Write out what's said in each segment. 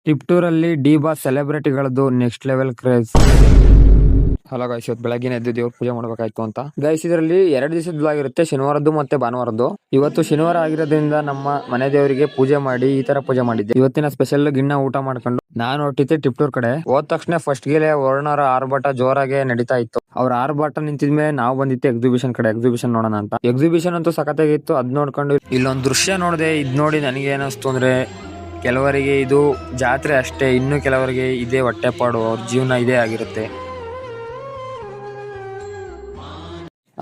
ಟಿಪ್ಟೂರಲ್ಲಿ D boss ಸೆಲೆಬ್ರಿಟಿಗಳದ್ದು next level craze. Hello guys, ಇವತ್ತು ಬೆಳಗ್ಗೆ ಎದ್ದು ದೇವ್ರ ಪೂಜೆ ಮಾಡ್ಬೇಕಾಯ್ತು ಅಂತ ಗೈಸ್. ಇದರಲ್ಲಿ 2 ದಿವಸದ ಬ್ಲಾಗ್ ಇರುತ್ತೆ, ಶನಿವಾರದ್ದು ಮತ್ತೆ ಭಾನುವಾರದ್ದು. ಇವತ್ತು ಶನಿವಾರ ಆಗಿರೋದ್ರಿಂದ ನಮ್ಮ ಮನೆ ದೇವರಿಗೆ ಪೂಜೆ ಮಾಡಿ ಈ ತರ ಪೂಜೆ ಮಾಡಿದ್ದೆ. ಇವತ್ತಿನ ಸ್ಪೆಷಲ್ ಗಿಣ್ಣ ಊಟ ಮಾಡ್ಕೊಂಡು ನಾನು ಹೊರಟಿದ್ದೆ ಟಿಪ್ಟೂರ್ ಕಡೆ. ಹೋದ ತಕ್ಷಣ ಫಸ್ಟ್ ಗೆ ವರ್ಣರ ಆರ್ಭಟ ಜೋರಾಗೆ ನಡೀತಾ ಇತ್ತು. ಅವ್ರ ಆರ್ಭಟ ನಿಂತಿದ್ಮೇಲೆ ನಾವು ಬಂದಿತ್ತು ಎಕ್ಸಿಬಿಷನ್ ಕಡೆ, ಎಕ್ಸಿಬಿಷನ್ ನೋಡೋಣ ಅಂತ. ಎಕ್ಸಿಬಿಷನ್ ಅಂತೂ ಸಖತ್ತಾಗಿತ್ತು. ಅದ್ ನೋಡ್ಕೊಂಡು ಇಲ್ಲೊಂದು ದೃಶ್ಯ ನೋಡಿದೆ. ಇದ್ ನೋಡಿ ನನಗೆ ಏನಿಸ್ತು ಅಂದ್ರೆ, ಕೆಲವರಿಗೆ ಇದು ಜಾತ್ರೆ ಅಷ್ಟೇ, ಇನ್ನು ಕೆಲವರಿಗೆ ಇದೇ ಹೊಟ್ಟೆಪಾಡು, ಅವ್ರ ಜೀವನ ಇದೇ ಆಗಿರುತ್ತೆ.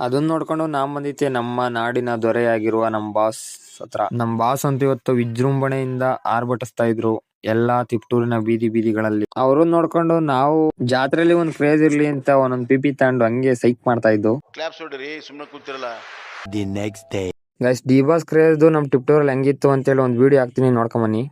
ಅದನ್ನ ನೋಡ್ಕೊಂಡು ನಾನ್ ಬಂದಿದ್ದೆ ನಮ್ಮ ನಾಡಿನ ದೊರೆಯಾಗಿರುವ ನಮ್ ಬಾಸ್ ಹತ್ರ. ನಮ್ ಬಾಸ್ ಅಂತ ಇವತ್ತು ವಿಜೃಂಭಣೆಯಿಂದ ಆರ್ಭಟಿಸ್ತಾ ಇದ್ರು ಎಲ್ಲಾ ತಿಪ್ಟೂರಿನ ಬೀದಿ ಬೀದಿಗಳಲ್ಲಿ. ಅವ್ರನ್ನ ನೋಡ್ಕೊಂಡು ನಾವು ಜಾತ್ರೆಯಲ್ಲಿ ಒಂದ್ ಕ್ರೇಜ್ ಇರ್ಲಿ ಅಂತ ಒಂದೊಂದ್ ಪಿಪಿ ತಗೊಂಡು ಹಂಗೆ ಸೈಕ್ ಮಾಡ್ತಾ ಇದ್ದು. The next day guys, D boss craze ನಮ್ ಟಿಪ್ಟೂರಲ್ಲಿ ಹೆಂಗಿತ್ತು ಅಂತೇಳಿ ಒಂದ್ ವಿಡಿಯೋ ಹಾಕ್ತೀನಿ, ನೋಡ್ಕೊಂಬನ್ನಿ.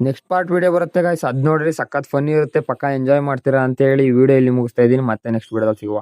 ನೆಕ್ಸ್ಟ್ ಪಾರ್ಟ್ ವಿಡಿಯೋ ಬರುತ್ತೆ ಗೈಸ್, ಅದ್ ನೋಡ್ರಿ, ಸಖತ್ ಫನ್ ಇರುತ್ತೆ, ಪಕ್ಕ ಎಂಜಾಯ್ ಮಾಡ್ತೀರಾ ಅಂತ ಹೇಳಿ ಈ ವಿಡಿಯೋ ಇಲ್ಲಿ ಮುಗಿಸ್ತಾ ಇದೀನಿ. ಮತ್ತೆ ನೆಕ್ಸ್ಟ್ ವಿಡಿಯೋದಲ್ಲಿ ಸಿಗುವ.